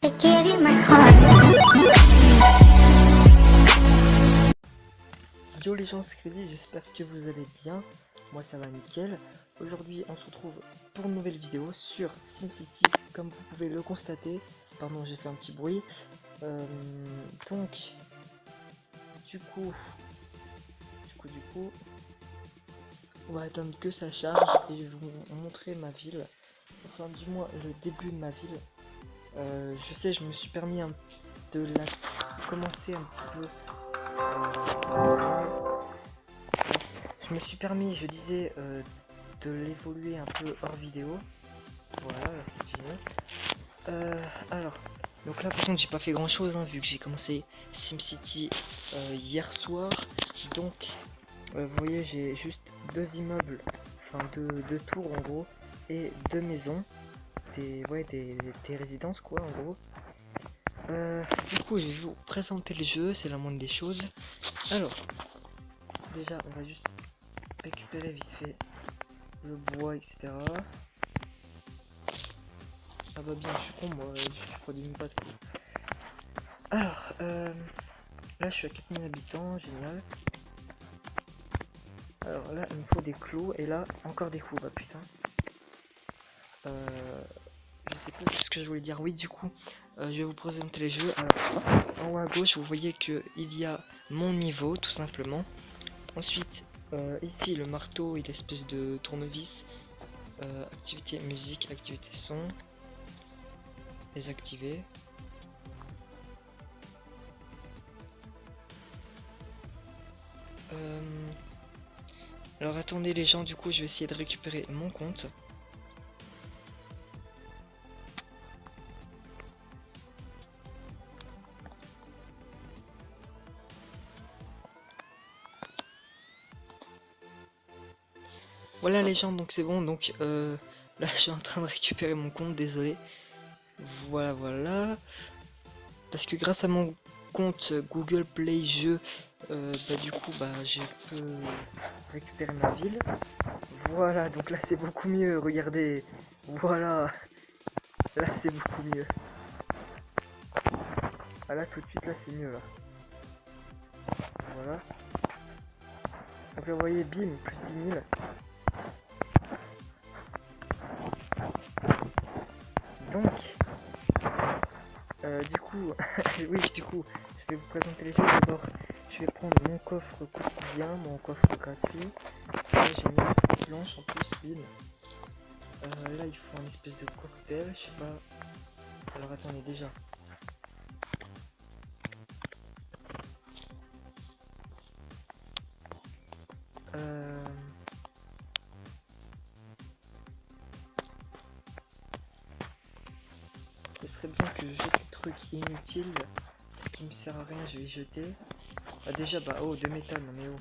I gave you my heart. Yo les gens, c'est Crédit, j'espère que vous allez bien. Moi ça va nickel. Aujourd'hui on se retrouve pour une nouvelle vidéo sur SimCity. Comme vous pouvez le constater, pardon j'ai fait un petit bruit. Donc du coup on va attendre que ça charge et je vais vous montrer ma ville. Enfin du moins le début de ma ville. Je sais, je me suis permis de la commencer un petit peu. Je me suis permis, je disais, de l'évoluer un peu hors vidéo. Voilà, c'est fini. Alors, donc là par contre j'ai pas fait grand chose hein, vu que j'ai commencé SimCity hier soir. Donc, vous voyez, j'ai juste deux immeubles, enfin deux tours en gros, et deux maisons, des résidences quoi en gros. Du coup, je vais vous présenter le jeu, c'est la moindre des choses. Alors, déjà, on va juste récupérer vite fait le bois, etc. Ah bah bien, je suis con, moi, je produis même pas de coup. Alors, là, je suis à 4000 habitants, génial. Alors là, il me faut des clous, et là, encore des clous, bah putain. Je sais pas ce que je voulais dire. Oui, du coup, je vais vous présenter les jeux. Alors, en haut à gauche, vous voyez que il y a mon niveau, tout simplement. Ensuite, ici, le marteau et l'espèce de tournevis. Activité musique, activité son. Désactiver. Alors attendez les gens, du coup, je vais essayer de récupérer mon compte. Voilà les gens, donc c'est bon, donc là je suis en train de récupérer mon compte, désolé. Voilà. Parce que grâce à mon compte Google Play Jeux, bah du coup bah je peux récupérer ma ville. Voilà, donc là c'est beaucoup mieux, regardez. Voilà, là c'est beaucoup mieux. Ah là tout de suite là c'est mieux là. Voilà. Donc là vous voyez, bim, plus 10 000. Donc, du coup, oui, du coup, je vais vous présenter les jeux. D'abord, je vais prendre mon coffre quotidien, mon coffre gratuit. Là, j'ai mis une petite blanche en plus, bim. Là, il faut un espèce de cocktail, je sais pas. Alors, attendez, déjà. Ce serait bien que je jette des trucs inutiles. Ce qui me sert à rien, je vais y jeter. Ah, déjà, bah, oh, de métal, non mais oh.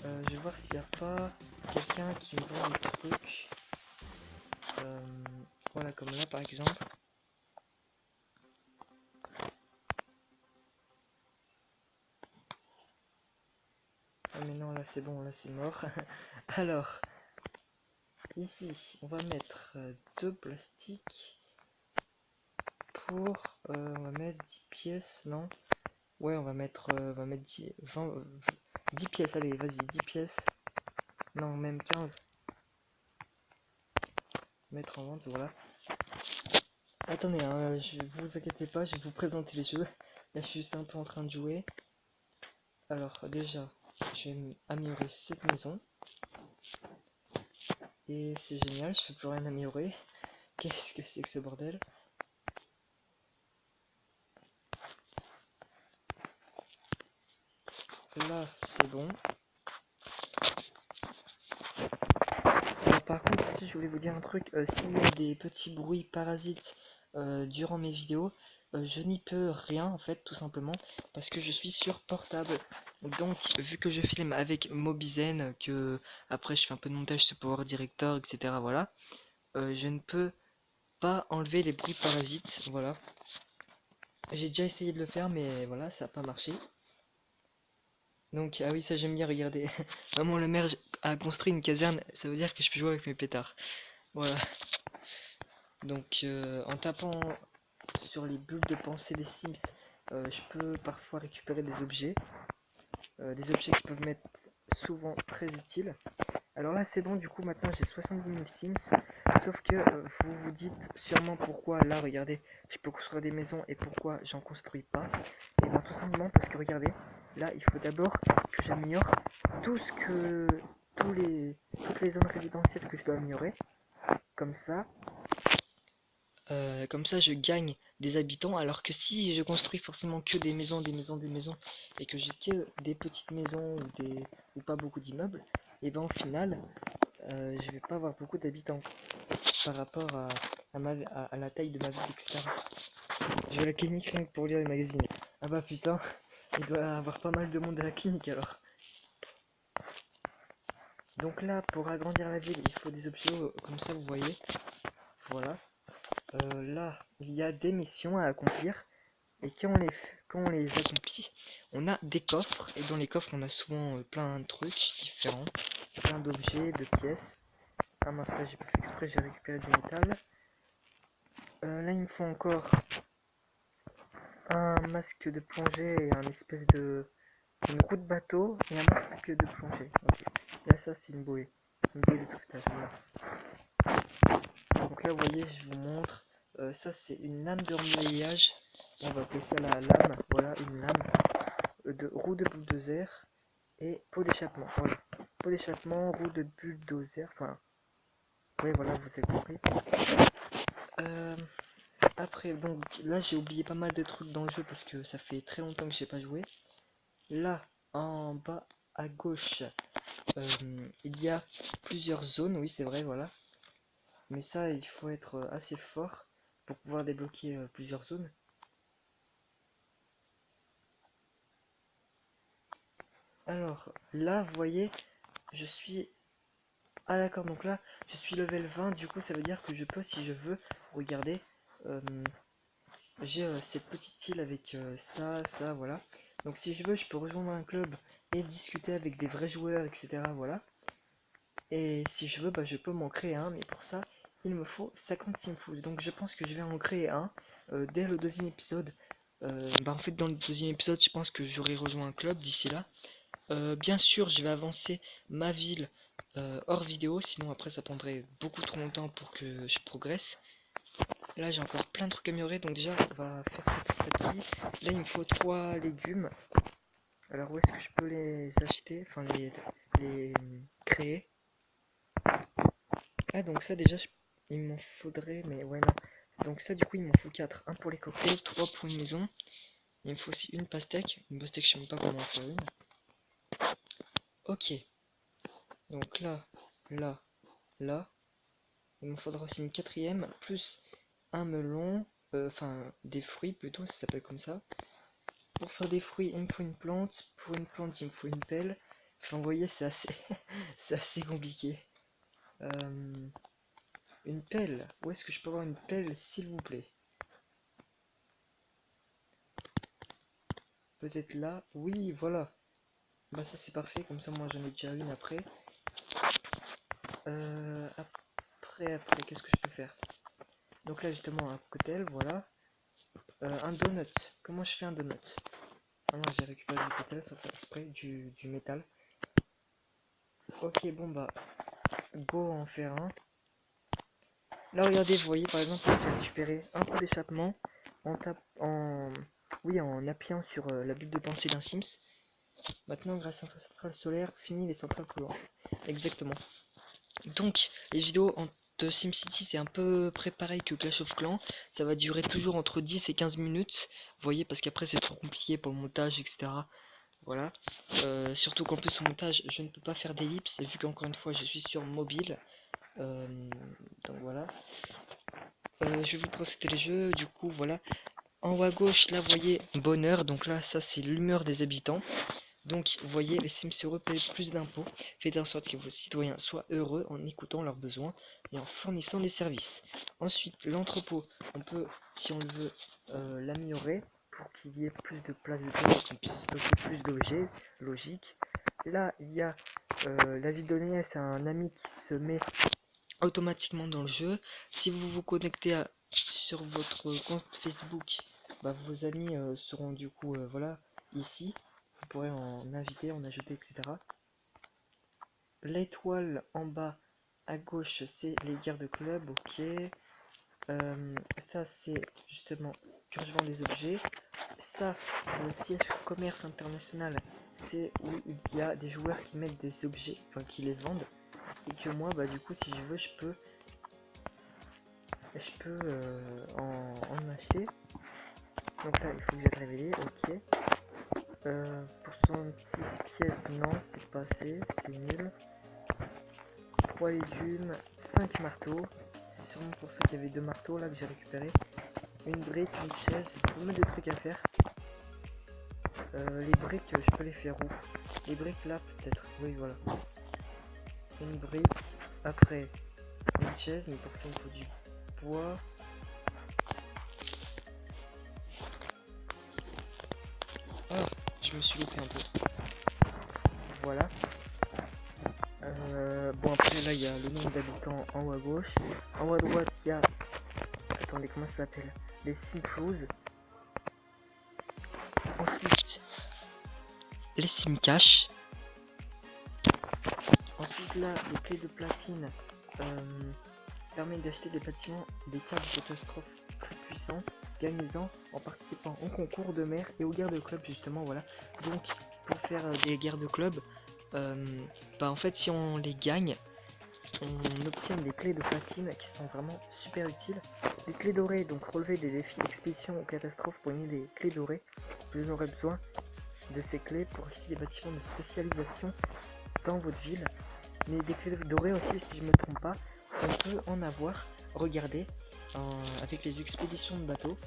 Je vais voir s'il n'y a pas quelqu'un qui me vend des trucs. Voilà, comme là par exemple. Ah mais non, là c'est bon, là c'est mort. Alors, ici, on va mettre deux plastiques pour... on va mettre 10 pièces, non? Ouais, on va mettre 10, 20, 10 pièces, allez, vas-y, 10 pièces. Non, même 15. Mettre en vente, voilà. Attendez, hein, vous inquiétez pas, je vais vous présenter les jeux. Là, je suis juste un peu en train de jouer. Alors, déjà, je vais améliorer cette maison. Et c'est génial, je peux plus rien améliorer. Qu'est-ce que c'est que ce bordel? Là, c'est bon. Alors, par contre, si je voulais vous dire un truc, s'il y a des petits bruits parasites durant mes vidéos, je n'y peux rien en fait, tout simplement, parce que je suis sur portable. Donc, vu que je filme avec Mobizen, que après je fais un peu de montage sur Power Director, etc. Voilà, je ne peux pas enlever les bruits parasites. Voilà. J'ai déjà essayé de le faire, mais voilà, ça n'a pas marché. Donc, ah oui, ça j'aime bien regarder. Maman, le maire a construit une caserne, ça veut dire que je peux jouer avec mes pétards. Voilà. Donc en tapant sur les bulles de pensée des Sims, je peux parfois récupérer des objets qui peuvent m'être souvent très utiles. Alors là c'est bon, du coup maintenant j'ai 70 000 Sims, sauf que vous vous dites sûrement pourquoi là regardez je peux construire des maisons et pourquoi j'en construis pas. Et bien tout simplement parce que regardez, là il faut d'abord que j'améliore toutes les zones résidentielles que je dois améliorer, comme ça je gagne des habitants, alors que si je construis forcément que des maisons, et que j'ai que des petites maisons ou pas beaucoup d'immeubles, et ben au final, je vais pas avoir beaucoup d'habitants par rapport à la taille de ma ville, etc. Je vais à la clinique rien que pour lire les magazines. Ah bah putain, il doit y avoir pas mal de monde à la clinique alors. Donc là, pour agrandir la ville, il faut des objets comme ça, vous voyez. Voilà. Là, il y a des missions à accomplir. Et quand on les accomplit, on a des coffres. Et dans les coffres, on a souvent plein de trucs différents. Plein d'objets, de pièces. Ah mince, là j'ai pas fait exprès, j'ai récupéré du métal. Là, il me faut encore un masque de plongée et un espèce de... une roue de bateau et un masque de plongée. Okay. Là, ça, c'est une bouée. Une bouée de sauvetage, voilà. Donc là, vous voyez, je vous montre. Ça, c'est une lame de remuage. On va appeler ça la lame. Voilà, une lame de roue de bulldozer et pot d'échappement. Voilà. Pot d'échappement, roue de bulldozer. Enfin, oui, voilà, vous avez compris. Après, donc là, j'ai oublié pas mal de trucs dans le jeu parce que ça fait très longtemps que j'ai pas joué. Là, en bas à gauche, il y a plusieurs zones. Oui, c'est vrai, voilà. Mais ça, il faut être assez fort pour pouvoir débloquer plusieurs zones. Alors, là, vous voyez, je suis... Ah d'accord, donc là, je suis level 20, du coup, ça veut dire que je peux, si je veux, regarder, j'ai cette petite île avec ça, voilà. Donc si je veux, je peux rejoindre un club et discuter avec des vrais joueurs, etc., voilà. Et si je veux, bah, je peux m'en créer un, mais pour ça, il me faut 50 simfous. Donc je pense que je vais en créer un dès le deuxième épisode. Bah en fait, dans le deuxième épisode, je pense que j'aurai rejoint un club d'ici là. Bien sûr, je vais avancer ma ville hors vidéo, sinon après ça prendrait beaucoup trop longtemps pour que je progresse. Là, j'ai encore plein de trucs à améliorer, donc déjà, on va faire ça petit à petit. Là, il me faut 3 légumes. Alors, où est-ce que je peux les acheter? Enfin, les créer. Ah, donc ça, déjà, il m'en faudrait, mais ouais, non. Donc ça, du coup, il m'en faut 4. Un pour les cocktails, 3 pour une maison. Il me faut aussi une pastèque. Une pastèque, je sais même pas comment en faire une. Ok. Donc là, là, là. Il me faudra aussi une quatrième, plus un melon. Enfin, des fruits plutôt, ça s'appelle comme ça. Pour faire des fruits, il me faut une plante. Pour une plante, il me faut une pelle. Enfin, vous voyez, c'est assez, c'est assez compliqué. Une pelle. Où est-ce que je peux avoir une pelle, s'il vous plaît? Peut-être là. Oui, voilà. Bah ça c'est parfait. Comme ça, moi j'en ai déjà une après. Après, qu'est-ce que je peux faire? Donc là, justement, un cocktail, voilà. Un donut. Comment je fais un donut? Ah non, j'ai récupéré du cocktail, ça fait exprès, du métal. Ok, bon bah, go en faire un. Là, regardez, vous voyez, par exemple, j'ai récupéré un coup d'échappement en appuyant sur la bulle de pensée d'un Sims. Maintenant, grâce à une centrale solaire, fini les centrales polluantes. Exactement. Donc, les vidéos de SimCity, c'est un peu pareil que Clash of Clans. Ça va durer toujours entre 10 et 15 minutes. Vous voyez, parce qu'après, c'est trop compliqué pour le montage, etc. Voilà. Surtout qu'en plus, au montage, je ne peux pas faire d'ellipse, vu qu'encore une fois, je suis sur mobile. Donc voilà. Je vais vous procéder les jeux. Du coup, voilà. En haut à gauche, là, vous voyez bonheur. Donc là, ça, c'est l'humeur des habitants. Donc, vous voyez, les Sims heureux payent plus d'impôts. Faites en sorte que vos citoyens soient heureux en écoutant leurs besoins et en fournissant des services. Ensuite, l'entrepôt, on peut, si on le veut, l'améliorer pour qu'il y ait plus de place de temps et qu'on puisse stocker plus d'objets. Logique. Là, il y a la vie donnée, c'est un ami qui se met automatiquement dans le jeu. Si vous vous connectez sur votre compte Facebook, bah, vos amis seront du coup voilà ici. Vous pourrez en inviter, en ajouter, etc. L'étoile en bas à gauche, c'est les guerres de club, ok. Ça c'est justement purgement des objets. Ça, le siège commerce international, c'est où il y a des joueurs qui mettent des objets, enfin qui les vendent, et que moi, bah du coup, si je veux, je peux en acheter. Donc là, il faut que j'aille révéler, ok. Pour 66 pièces, non, c'est pas assez, c'est nul. 3 légumes, 5 marteaux. C'est sûrement pour ça qu'il y avait 2 marteaux là que j'ai récupéré. Une brique, une chaise, il y a pas mal de trucs à faire. Les briques, je peux les faire où? Les briques là, peut-être. Oui, voilà. Une brique. Après, une chaise, mais pour ça il faut du bois. Ah, je me suis loupé un peu. Voilà. Bon, après là, il y a le nombre d'habitants en haut à gauche. En haut à droite, il y a... Attendez, comment ça s'appelle? Les Simclose. Ensuite, les Simcash. Ensuite là, les clés de platine permettent d'acheter des bâtiments, des cas de catastrophe très puissants, gagnant en participant au concours de mer et aux guerres de club justement, voilà. Donc pour faire des guerres de club, bah en fait si on les gagne, on obtient des clés de platine qui sont vraiment super utiles. Les clés dorées, donc relever des défis expédition ou catastrophe pour gagner des clés dorées. Vous aurez besoin de ces clés pour acheter des bâtiments de spécialisation dans votre ville. Mais des clés dorées aussi, si je me trompe pas, on peut en avoir. Regardez, avec les expéditions de bateaux.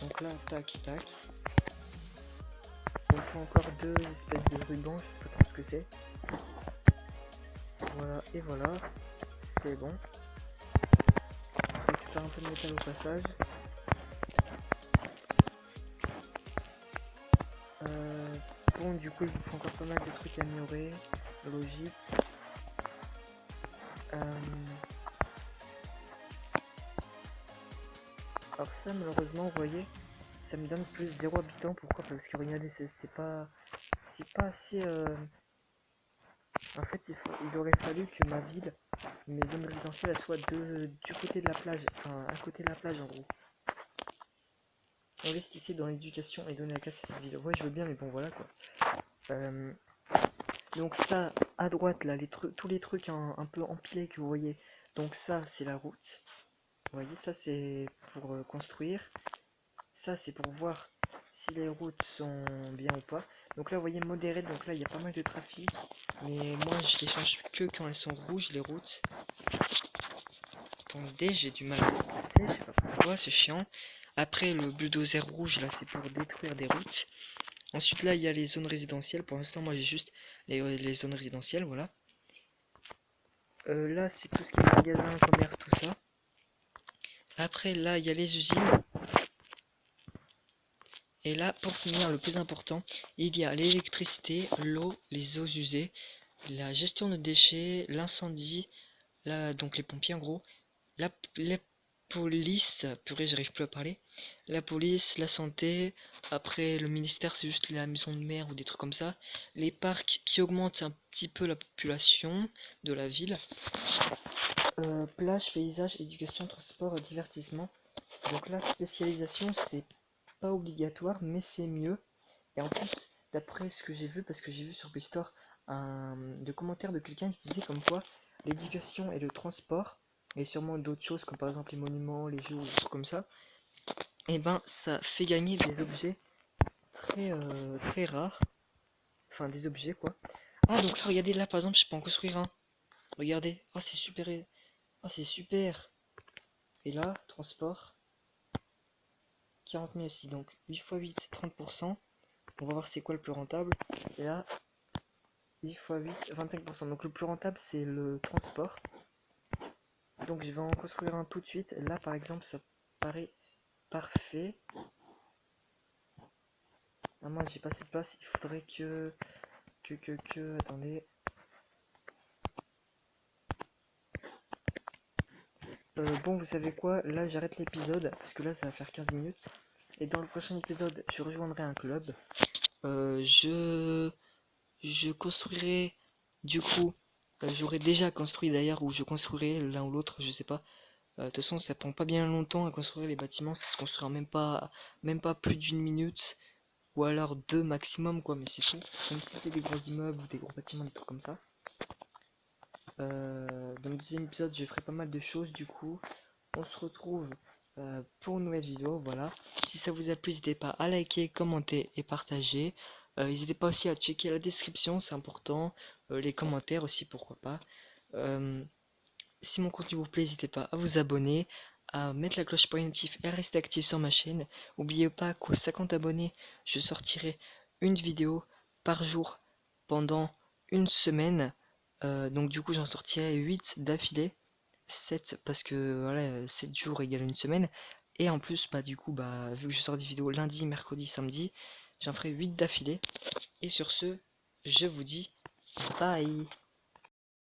Donc là, tac, tac. On fait encore 2 espèces de rubans, je sais pas trop ce que c'est. Voilà, et voilà, c'est bon. Je récupère un peu de métal au passage. Bon, du coup, il faut encore pas mal de trucs à améliorer. Logique. Alors ça, malheureusement, vous voyez, ça me donne plus 0 habitants. Pourquoi? Parce que regardez, c'est pas assez... En fait, il aurait fallu que ma ville, mes zones résidentielles, elles soient du côté de la plage. Enfin, à côté de la plage, en gros. Investissez dans l'éducation et donnez la classe à cette ville. Ouais, je veux bien, mais bon, voilà, quoi. Donc ça, à droite, là, tous les trucs un peu empilés que vous voyez. Donc ça, c'est la route. Vous voyez, ça, c'est pour construire. Ça, c'est pour voir si les routes sont bien ou pas. Donc là, vous voyez, modéré, donc là, il y a pas mal de trafic. Mais moi, je les change que quand elles sont rouges, les routes. Attendez, j'ai du mal à passer, je sais pas pourquoi, c'est chiant. Après, le bulldozer rouge, là, c'est pour détruire des routes. Ensuite, là, il y a les zones résidentielles. Pour l'instant, moi, j'ai juste les zones résidentielles, voilà. Là, c'est tout ce qui est magasin, commerce, tout ça. Après, là, il y a les usines. Et là, pour finir, le plus important, il y a l'électricité, l'eau, les eaux usées, la gestion de déchets, l'incendie, donc les pompiers en gros, la police, purée, j'arrive plus à parler, la police, la santé, après le ministère, c'est juste la maison de maire ou des trucs comme ça, les parcs qui augmentent un petit peu la population de la ville, plage, paysage, éducation, transport, divertissement. Donc la spécialisation, c'est pas obligatoire, mais c'est mieux. Et en plus, d'après ce que j'ai vu, parce que j'ai vu sur Playstore de commentaire de quelqu'un qui disait comme quoi l'éducation et le transport, et sûrement d'autres choses comme par exemple les monuments, les jeux ou des trucs comme ça, et ben ça fait gagner des objets très rares. Enfin des objets quoi. Ah donc là, regardez là par exemple je peux en construire un. Regardez. Oh c'est super. Oh c'est super. Et là, transport. 40 000 aussi. Donc 8 x 8, 30%. On va voir c'est quoi le plus rentable. Et là, 10 x 8, 25%. Donc le plus rentable c'est le transport. Donc je vais en construire un tout de suite. Là par exemple ça paraît parfait. Ah moi j'ai pas assez de place. Il faudrait attendez. Bon, vous savez quoi, là j'arrête l'épisode parce que là ça va faire 15 minutes. Et dans le prochain épisode, je rejoindrai un club. Euh, je, je construirai, du coup, j'aurais déjà construit d'ailleurs, ou je construirai l'un ou l'autre, je sais pas. De toute façon, ça prend pas bien longtemps à construire les bâtiments, ça se construira même pas plus d'une minute, ou alors deux maximum, quoi, mais c'est tout. Même si c'est des gros immeubles ou des gros bâtiments, des trucs comme ça. Dans le deuxième épisode, je ferai pas mal de choses, du coup. On se retrouve pour une nouvelle vidéo, voilà. Si ça vous a plu, n'hésitez pas à liker, commenter et partager. N'hésitez pas aussi à checker la description, c'est important. Les commentaires aussi, pourquoi pas. Euh, Si mon contenu vous plaît, n'hésitez pas à vous abonner, à mettre la cloche pour les notifs et à rester actif sur ma chaîne. N'oubliez pas qu'aux 50 abonnés, je sortirai une vidéo par jour pendant une semaine. Donc du coup j'en sortirai 8 d'affilée. 7 parce que voilà, 7 jours égale une semaine. Et en plus, bah du coup, bah vu que je sors des vidéos lundi, mercredi, samedi, j'en ferai 8 d'affilée. Et sur ce, je vous dis bye.